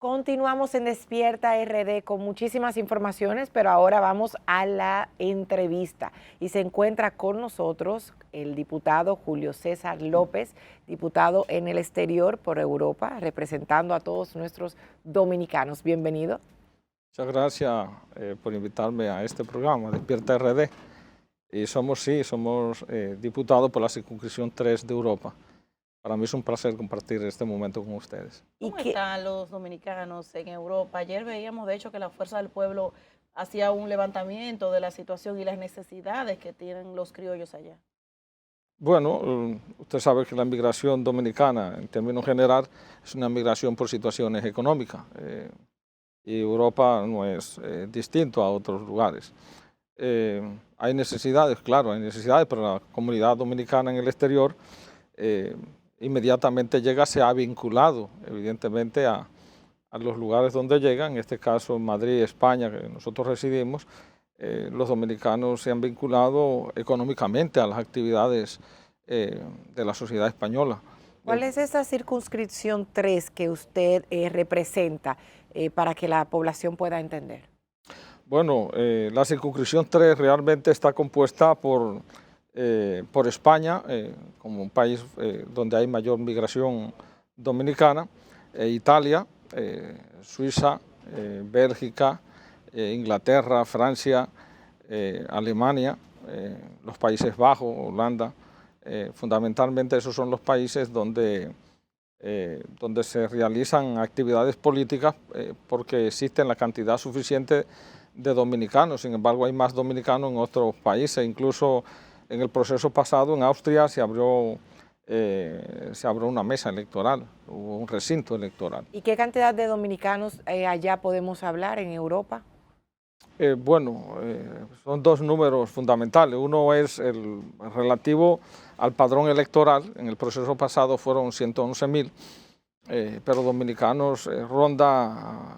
Continuamos en Despierta RD con muchísimas informaciones, pero ahora vamos a la entrevista. Y se encuentra con nosotros el diputado Julio César López, diputado en el exterior por Europa, representando a todos nuestros dominicanos. Bienvenido. Muchas gracias por invitarme a este programa, Despierta RD. Y somos diputados por la circunscripción 3 de Europa. Para mí es un placer compartir este momento con ustedes. ¿Cómo están los dominicanos en Europa? Ayer veíamos, de hecho, que la Fuerza del Pueblo hacía un levantamiento de la situación y las necesidades que tienen los criollos allá. Bueno, usted sabe que la migración dominicana, en términos general, es una migración por situaciones económicas. Y Europa no es distinto a otros lugares. Hay necesidades, claro, hay necesidades, pero la comunidad dominicana en el exterior inmediatamente llega, se ha vinculado evidentemente a los lugares donde llegan, en este caso en Madrid, España, que nosotros residimos. Los dominicanos se han vinculado económicamente a las actividades de la sociedad española. ¿Cuál es esa circunscripción 3 que usted representa para que la población pueda entender? Bueno, la circunscripción 3 realmente está compuesta por España, como un país donde hay mayor migración dominicana, Italia, Suiza, Bélgica, Inglaterra, Francia, Alemania, los Países Bajos, Holanda. Fundamentalmente esos son los países donde se realizan actividades políticas porque existen la cantidad suficiente de dominicanos. Sin embargo, hay más dominicanos en otros países. Incluso en el proceso pasado en Austria se abrió una mesa electoral, hubo un recinto electoral. ¿Y qué cantidad de dominicanos allá podemos hablar en Europa? Son dos números fundamentales. Uno es el relativo al padrón electoral. En el proceso pasado fueron 111.000, pero dominicanos ronda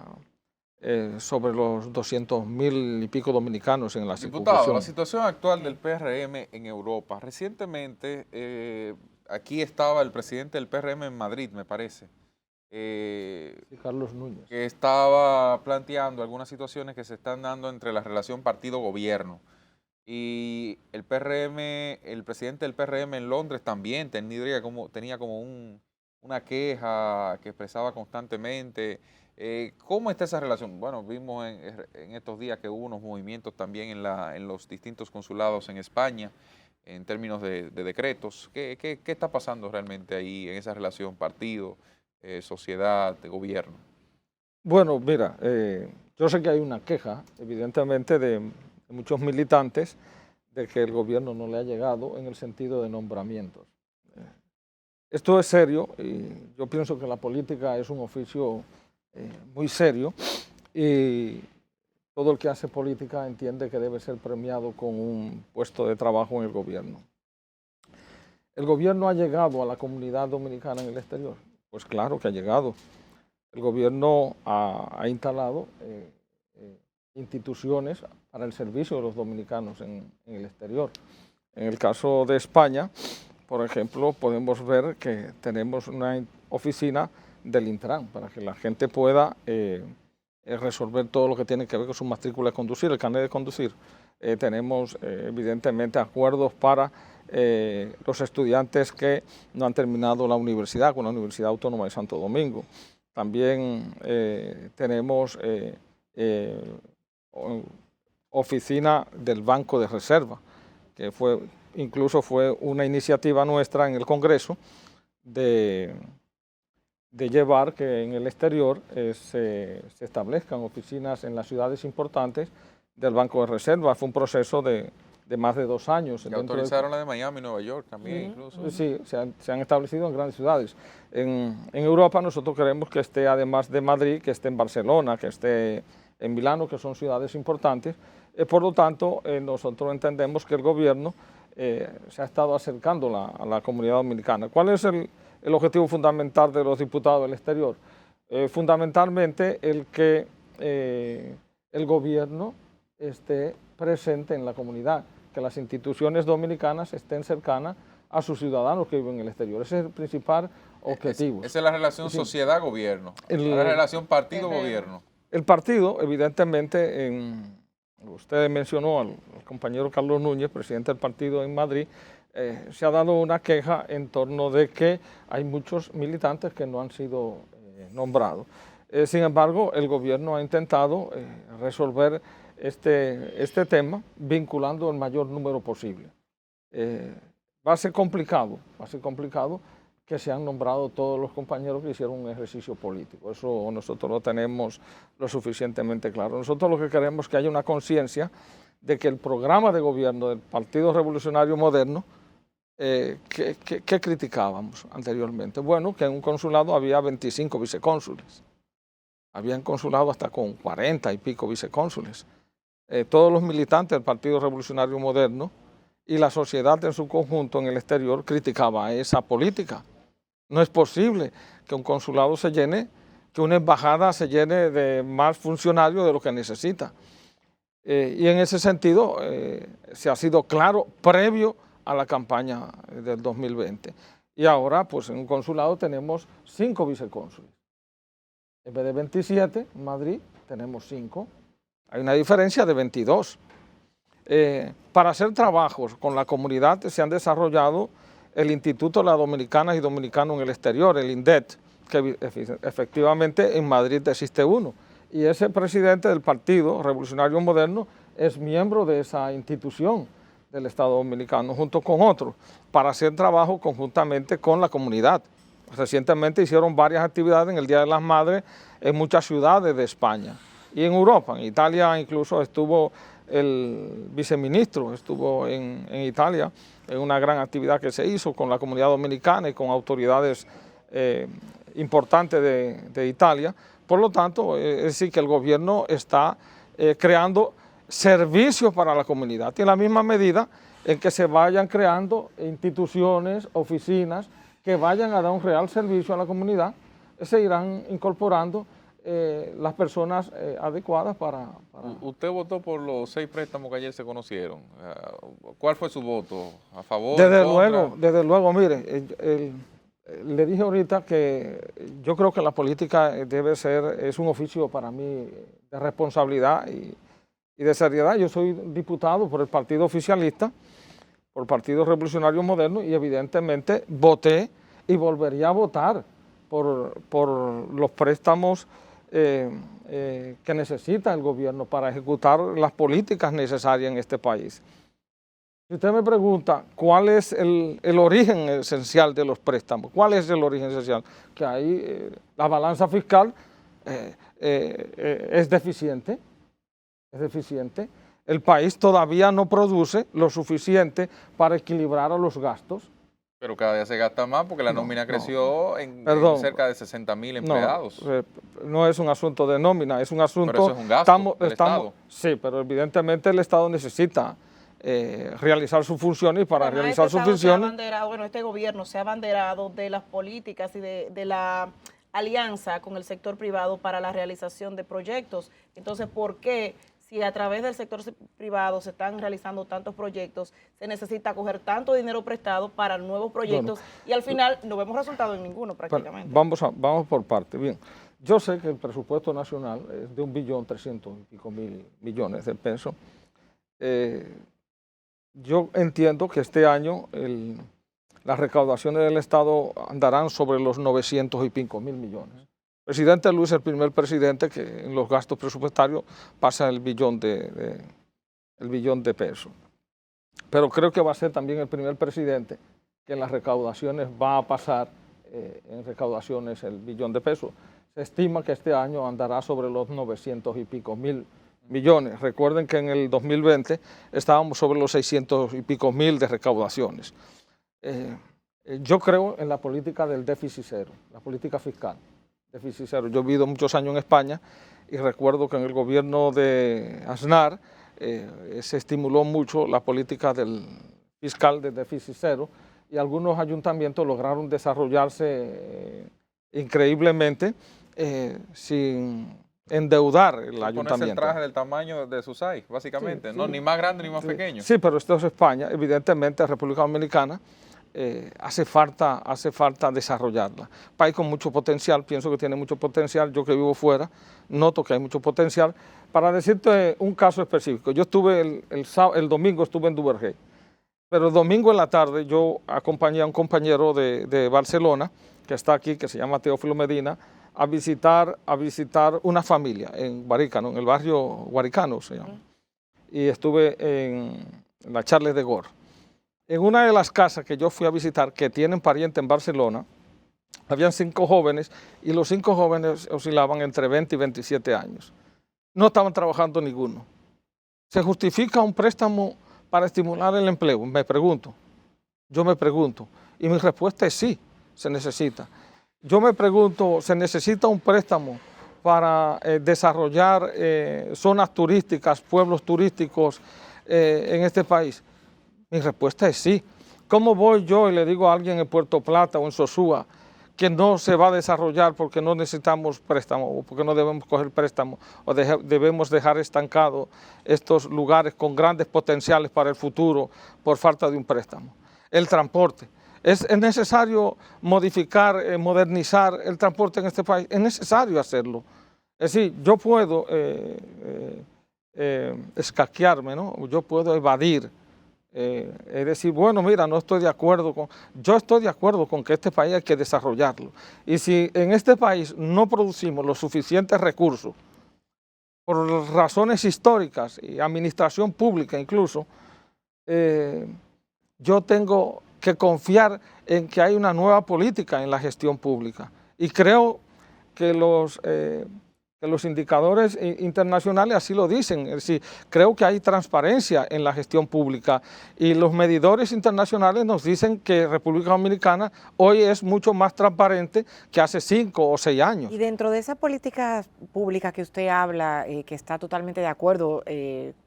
sobre los 200.000 y pico dominicanos en la circunscripción. Diputado, la situación actual del PRM en Europa. Recientemente aquí estaba el presidente del PRM en Madrid, me parece. Sí, Carlos Núñez. Que estaba planteando algunas situaciones que se están dando entre la relación partido-gobierno. Y el presidente del PRM en Londres también tenía como una queja que expresaba constantemente. ¿Cómo está esa relación? Bueno, vimos en estos días que hubo unos movimientos también en los distintos consulados en España en términos de decretos. ¿Qué está pasando realmente ahí en esa relación partido, sociedad, de gobierno? Bueno, mira, yo sé que hay una queja, evidentemente, de muchos militantes de que el gobierno no le ha llegado en el sentido de nombramientos. Esto es serio y yo pienso que la política es un oficio muy serio y todo el que hace política entiende que debe ser premiado con un puesto de trabajo en el gobierno. ¿El gobierno ha llegado a la comunidad dominicana en el exterior? Pues claro que ha llegado. El gobierno ha instalado instituciones para el servicio de los dominicanos en el exterior. En el caso de España, por ejemplo, podemos ver que tenemos una oficina del Intran para que la gente pueda resolver todo lo que tiene que ver con su matrícula de conducir, el carnet de conducir. Tenemos evidentemente acuerdos para los estudiantes que no han terminado la universidad con la Universidad Autónoma de Santo Domingo. También tenemos oficina del Banco de Reserva, que incluso fue una iniciativa nuestra en el Congreso de llevar que en el exterior se establezcan oficinas en las ciudades importantes del Banco de Reserva. Fue un proceso de más de 2 años. Que autorizaron la de Miami, Nueva York también incluso. Sí, se han establecido en grandes ciudades. En Europa nosotros queremos que esté, además de Madrid, que esté en Barcelona, que esté en Milano, que son ciudades importantes. Por lo tanto, nosotros entendemos que el gobierno se ha estado acercando a la comunidad dominicana. ¿Cuál es el objetivo fundamental de los diputados del exterior? Fundamentalmente el que el gobierno esté presente en la comunidad, que las instituciones dominicanas estén cercanas a sus ciudadanos que viven en el exterior. Ese es el principal objetivo. Esa es la relación sociedad-gobierno, la relación partido-gobierno. El partido, evidentemente, usted mencionó al compañero Carlos Núñez, presidente del partido en Madrid, se ha dado una queja en torno de que hay muchos militantes que no han sido nombrados. Sin embargo, el gobierno ha intentado resolver este tema vinculando el mayor número posible. Va a ser complicado que se han nombrado todos los compañeros que hicieron un ejercicio político. Eso nosotros lo tenemos lo suficientemente claro. Nosotros lo que queremos es que haya una conciencia de que el programa de gobierno del Partido Revolucionario Moderno, que criticábamos anteriormente, bueno, que en un consulado había 25 vicecónsules. Habían consulado hasta con 40 y pico vicecónsules. Todos los militantes del Partido Revolucionario Moderno y la sociedad en su conjunto en el exterior criticaba esa política. No es posible que un consulado se llene, que una embajada se llene de más funcionarios de lo que necesita. Y en ese sentido se ha sido claro previo a la campaña del 2020. Y ahora, pues en un consulado tenemos 5 vicecónsules. En vez de 27, en Madrid tenemos 5. Hay una diferencia de 22. Para hacer trabajos con la comunidad se han desarrollado el Instituto de las Dominicanas y Dominicanos en el Exterior, el INDET, que efectivamente en Madrid existe uno. Y ese presidente del Partido Revolucionario Moderno es miembro de esa institución del Estado Dominicano, junto con otros, para hacer trabajo conjuntamente con la comunidad. Recientemente hicieron varias actividades en el Día de las Madres en muchas ciudades de España y en Europa. En Italia incluso estuvo el viceministro, estuvo en Italia en una gran actividad que se hizo con la comunidad dominicana y con autoridades importantes de Italia. Por lo tanto, es decir, que el gobierno está creando servicios para la comunidad y en la misma medida en que se vayan creando instituciones, oficinas que vayan a dar un real servicio a la comunidad, se irán incorporando las personas adecuadas para... ¿Usted votó por los 6 préstamos que ayer se conocieron? ¿Cuál fue su voto? ¿A favor? Desde luego, mire, le dije ahorita que yo creo que la política es un oficio para mí de responsabilidad y de seriedad. Yo soy diputado por el partido oficialista, por el Partido Revolucionario Moderno, y evidentemente voté y volvería a votar por los préstamos que necesita el gobierno para ejecutar las políticas necesarias en este país. Si usted me pregunta cuál es el origen esencial de los préstamos, ¿cuál es el origen esencial? Que ahí la balanza fiscal es deficiente, El país todavía no produce lo suficiente para equilibrar a los gastos. Pero cada día se gasta más porque la nómina creció en cerca de 60.000 empleados. No es un asunto de nómina, es un asunto... Pero eso es un gasto del Estado. Sí, pero evidentemente el Estado necesita realizar sus funciones y para realizar sus funciones... Este gobierno se ha abanderado de las políticas y de la alianza con el sector privado para la realización de proyectos. Entonces, ¿por qué? Si a través del sector privado se están realizando tantos proyectos, se necesita coger tanto dinero prestado para nuevos proyectos y al final no vemos resultado en ninguno prácticamente. Vamos por parte. Bien, yo sé que el presupuesto nacional es de 1.300.000 millones de pesos. Yo entiendo que este año las recaudaciones del Estado andarán sobre los 900 y pico mil millones. El presidente Luis es el primer presidente que en los gastos presupuestarios pasa el billón de pesos. Pero creo que va a ser también el primer presidente que en las recaudaciones va a pasar en recaudaciones el billón de pesos. Se estima que este año andará sobre los 900 y pico mil millones. Recuerden que en el 2020 estábamos sobre los 600 y pico mil de recaudaciones. Yo creo en la política del déficit cero, la política fiscal. Déficit cero. Yo he vivido muchos años en España y recuerdo que en el gobierno de Aznar se estimuló mucho la política fiscal de déficit cero y algunos ayuntamientos lograron desarrollarse increíblemente sin endeudar el ayuntamiento. Ponerse el traje del tamaño de Susay, básicamente, sí, ¿no? Sí. Ni más grande ni más pequeño. Sí, pero esto es España. Evidentemente, República Dominicana hace falta desarrollarla. País con mucho potencial, pienso que tiene mucho potencial. Yo que vivo fuera, noto que hay mucho potencial. Para decirte un caso específico, yo estuve el domingo estuve en Duvergé, pero el domingo en la tarde yo acompañé a un compañero de Barcelona, que está aquí, que se llama Teófilo Medina, a visitar una familia en Guaricano, en el barrio Guaricano se llama. Y estuve en la Charles de Gaulle. En una de las casas que yo fui a visitar, que tienen pariente en Barcelona, habían 5 jóvenes y los 5 jóvenes oscilaban entre 20 y 27 años. No estaban trabajando ninguno. ¿Se justifica un préstamo para estimular el empleo? Yo me pregunto, y mi respuesta es sí, se necesita. Yo me pregunto, ¿se necesita un préstamo para desarrollar zonas turísticas, pueblos turísticos en este país? Mi respuesta es sí. ¿Cómo voy yo y le digo a alguien en Puerto Plata o en Sosúa que no se va a desarrollar porque no necesitamos préstamo o porque no debemos coger préstamo o debemos dejar estancados estos lugares con grandes potenciales para el futuro por falta de un préstamo? El transporte. ¿Es necesario modificar, modernizar el transporte en este país? Es necesario hacerlo. Es decir, yo puedo escaquearme, ¿no? Yo puedo evadir. Es decir, bueno, mira, no estoy de acuerdo yo estoy de acuerdo con que este país hay que desarrollarlo. Y si en este país no producimos los suficientes recursos, por razones históricas y administración pública incluso, yo tengo que confiar en que hay una nueva política en la gestión pública. Y creo que los indicadores internacionales así lo dicen. Es decir, creo que hay transparencia en la gestión pública y los medidores internacionales nos dicen que República Dominicana hoy es mucho más transparente que hace 5 o 6 años. Y dentro de esa política pública que usted habla, que está totalmente de acuerdo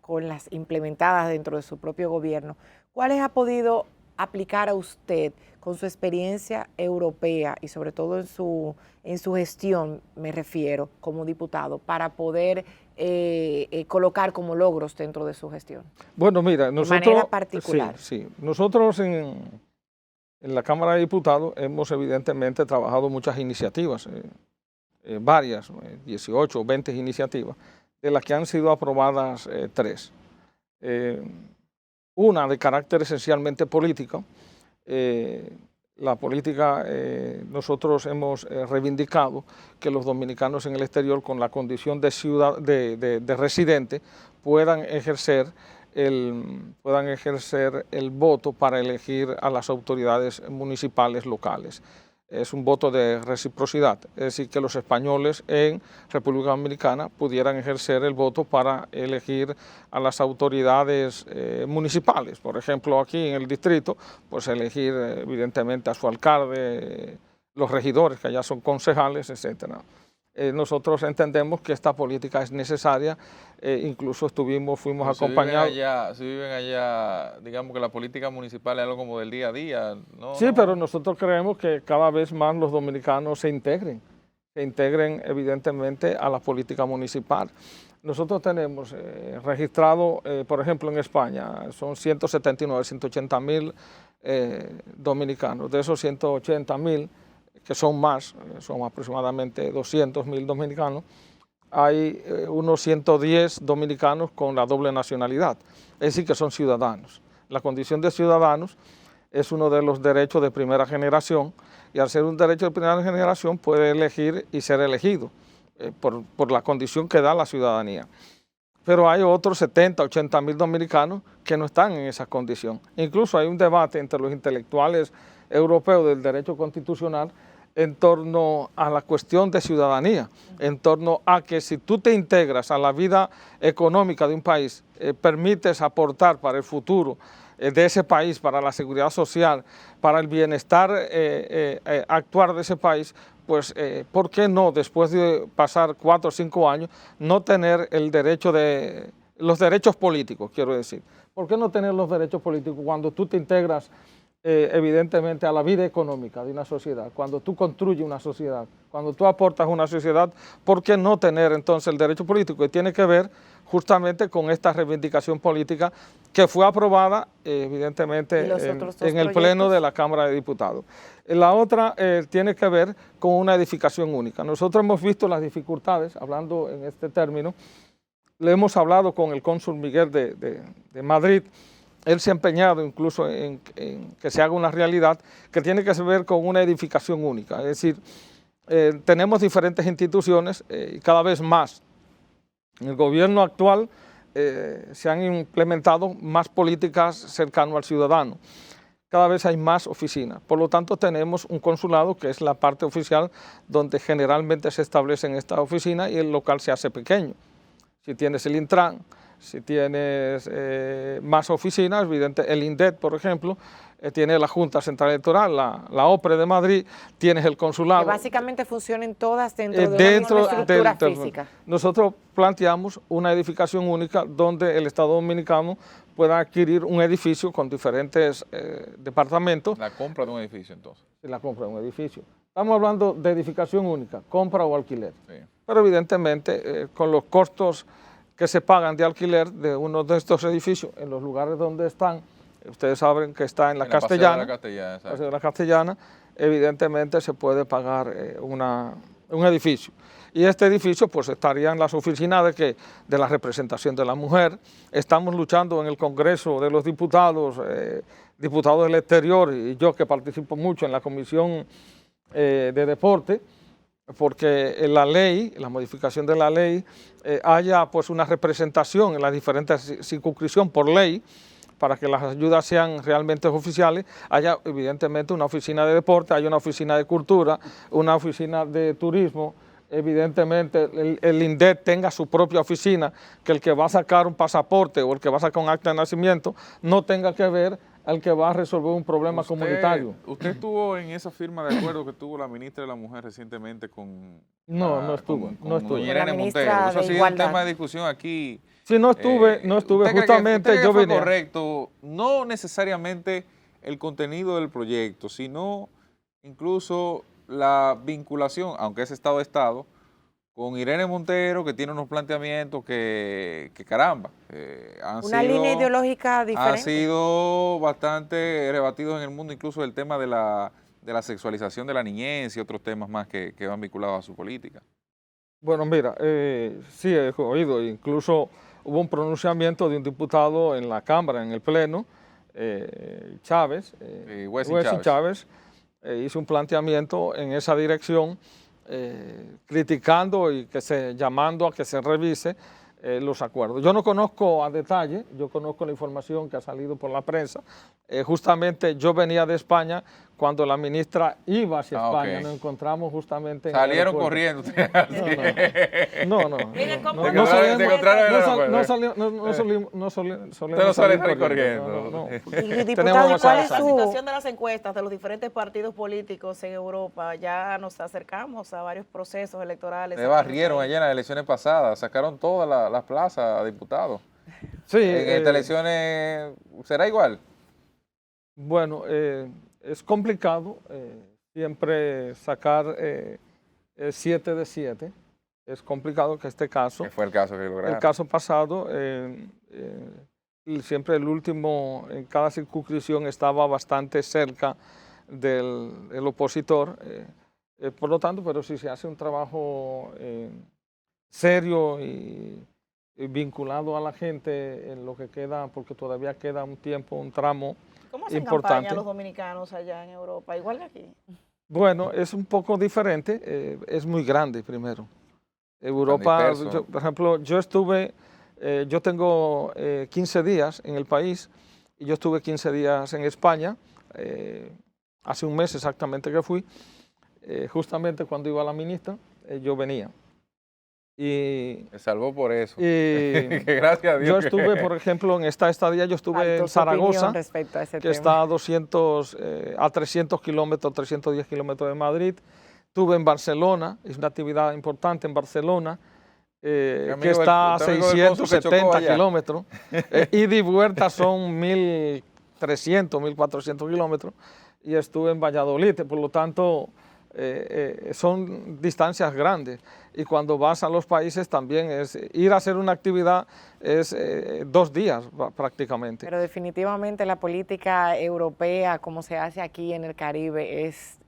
con las implementadas dentro de su propio gobierno, ¿cuáles ha podido aplicar a usted con su experiencia europea y sobre todo en su gestión, me refiero, como diputado, para poder colocar como logros dentro de su gestión? Bueno, mira, nosotros, de manera particular. Sí. Nosotros en la Cámara de Diputados hemos evidentemente trabajado muchas iniciativas, varias, 18 o 20 iniciativas, de las que han sido aprobadas 3. Una de carácter esencialmente político. La política, nosotros hemos reivindicado que los dominicanos en el exterior con la condición de residente puedan ejercer el voto para elegir a las autoridades municipales locales. Es un voto de reciprocidad, es decir, que los españoles en República Dominicana pudieran ejercer el voto para elegir a las autoridades municipales. Por ejemplo, aquí en el distrito, pues elegir evidentemente a su alcalde, los regidores, que allá son concejales, etcétera. Nosotros entendemos que esta política es necesaria, incluso fuimos acompañados. Si viven allá, digamos que la política municipal es algo como del día a día, ¿no? Sí, pero nosotros creemos que cada vez más los dominicanos se integren evidentemente a la política municipal. Nosotros tenemos registrado, por ejemplo en España, son 180.000 dominicanos. De esos 180.000, que son más, son aproximadamente 200.000 dominicanos, hay unos 110 dominicanos con la doble nacionalidad, es decir, que son ciudadanos. La condición de ciudadanos es uno de los derechos de primera generación y al ser un derecho de primera generación puede elegir y ser elegido por la condición que da la ciudadanía. Pero hay otros 70, 80.000 dominicanos que no están en esa condición. Incluso hay un debate entre los intelectuales europeos del derecho constitucional en torno a la cuestión de ciudadanía, en torno a que si tú te integras a la vida económica de un país, permites aportar para el futuro de ese país, para la seguridad social, para el bienestar actual de ese país, pues ¿por qué no, después de pasar 4 o 5 años, no tener el derecho los derechos políticos, quiero decir? ¿Por qué no tener los derechos políticos cuando tú te integras evidentemente a la vida económica de una sociedad, cuando tú construyes una sociedad, cuando tú aportas una sociedad, ¿por qué no tener entonces el derecho político? Y tiene que ver justamente con esta reivindicación política que fue aprobada evidentemente en el Pleno de la Cámara de Diputados. La otra tiene que ver con una edificación única. Nosotros hemos visto las dificultades, hablando en este término, le hemos hablado con el cónsul Miguel de Madrid. Él se ha empeñado incluso en que se haga una realidad que tiene que ver con una edificación única. Es decir, tenemos diferentes instituciones y cada vez más. En el gobierno actual se han implementado más políticas cercanas al ciudadano. Cada vez hay más oficinas. Por lo tanto, tenemos un consulado que es la parte oficial donde generalmente se establecen estas oficinas y el local se hace pequeño. Si tienes el Intran, si tienes más oficinas, evidente, el INDET, por ejemplo, tiene la Junta Central Electoral, la OPRE de Madrid, tienes el consulado. Que básicamente funcionen todas dentro de una estructura física. Nosotros planteamos una edificación única donde el Estado Dominicano pueda adquirir un edificio con diferentes departamentos. La compra de un edificio, entonces. La compra de un edificio. Estamos hablando de edificación única, compra o alquiler. Sí. Pero evidentemente con los costos que se pagan de alquiler de uno de estos edificios en los lugares donde están, ustedes saben que está en la Castellana, Paseo de la Castellana, evidentemente se puede pagar un edificio. Y este edificio pues estarían las oficinas de la representación de la mujer. Estamos luchando en el Congreso de los Diputados, diputados del exterior, y yo que participo mucho en la Comisión de Deporte, porque en la ley, la modificación de la ley, haya pues una representación en las diferentes circunscripciones por ley, para que las ayudas sean realmente oficiales, haya evidentemente una oficina de deporte, haya una oficina de cultura, una oficina de turismo, evidentemente el INDET tenga su propia oficina, que el que va a sacar un pasaporte o el que va a sacar un acta de nacimiento no tenga que ver al que va a resolver un problema comunitario. ¿Usted estuvo en esa firma de acuerdo que tuvo la ministra de la Mujer recientemente con... No estuve. Irene Montero. Eso ha sido un tema de discusión aquí. Sí, no estuve, justamente ¿usted yo fue vine. Correcto, no necesariamente el contenido del proyecto, sino incluso la vinculación, aunque es Estado a Estado, con Irene Montero, que tiene unos planteamientos que caramba, una línea ideológica diferente. Han sido bastante rebatidos en el mundo, incluso el tema de la sexualización de la niñez y otros temas más que van vinculados a su política. Bueno, mira, sí he oído, incluso hubo un pronunciamiento de un diputado en la Cámara, en el Pleno, Chávez, Wesley Chávez, hizo un planteamiento en esa dirección, criticando y llamando a que se revise los acuerdos. Yo no conozco a detalle, yo conozco la información que ha salido por la prensa. Justamente yo venía de España cuando la ministra iba hacia España, okay. Nos encontramos justamente en salieron corriendo. No. Miren, ¿cómo no salir corriendo. Diputado, ¿y cuál es la su situación de las encuestas de los diferentes partidos políticos en Europa? Ya nos acercamos a varios procesos electorales. Se barrieron allá en las elecciones pasadas, sacaron todas las plazas a diputados. Sí, en estas elecciones, ¿será igual? Bueno, es complicado siempre sacar 7 de 7. Es complicado que este caso. Que fue el caso que lograron. El caso pasado, siempre el último en cada circunscripción estaba bastante cerca del opositor. Por lo tanto, pero si se hace un trabajo serio y vinculado a la gente en lo que queda, porque todavía queda un tiempo, un tramo importante. ¿Cómo hacen campaña los dominicanos allá en Europa? Igual que aquí. Bueno, es un poco diferente, es muy grande primero. Europa, por ejemplo, yo tengo 15 días en el país y yo estuve 15 días en España, hace un mes exactamente que fui, justamente cuando iba la ministra, yo venía. Y se salvó por eso. Gracias a Dios. Yo estuve, por ejemplo, en esta estadía, yo estuve en Zaragoza, que está a 300 kilómetros, 310 kilómetros de Madrid. Estuve en Barcelona, es una actividad importante en Barcelona, que está a 670 kilómetros. Ida y vuelta son 1.000 1.300, 1.400 kilómetros, y estuve en Valladolid, por lo tanto son distancias grandes, y cuando vas a los países también es ir a hacer una actividad es 2 días prácticamente. Pero definitivamente la política europea, como se hace aquí en el Caribe, es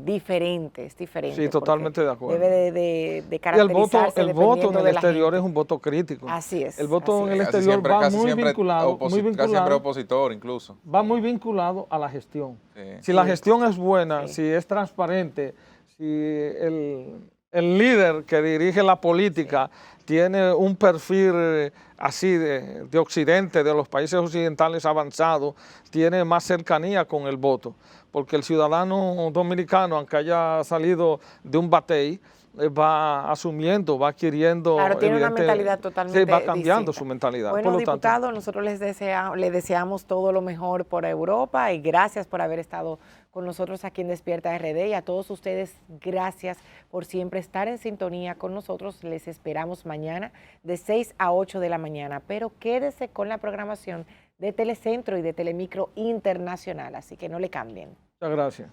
diferente, es diferente. Sí, totalmente de acuerdo. Debe de Y el voto caracterizarse en el exterior gente. es un voto crítico. Así es. El voto en el Casi exterior siempre- va casi muy siempre vinculado, casi siempre opositor incluso. va muy vinculado a la gestión. Sí. Si la gestión es buena, Sí. si es transparente, si el líder que dirige la política tiene un perfil así de Occidente, de los países occidentales avanzados, tiene más cercanía con el voto, porque el ciudadano dominicano, aunque haya salido de un batey, va asumiendo, va adquiriendo. Claro, tiene una evidente- mentalidad totalmente sí, va cambiando distinta. su mentalidad. Bueno, Por lo tanto, diputado, nosotros le deseamos todo lo mejor por Europa y gracias por haber estado con nosotros aquí en Despierta RD, y a todos ustedes, gracias por siempre estar en sintonía con nosotros. Les esperamos mañana de 6 a 8 de la mañana, pero quédese con la programación de Telecentro y de Telemicro Internacional, así que no le cambien. muchas gracias.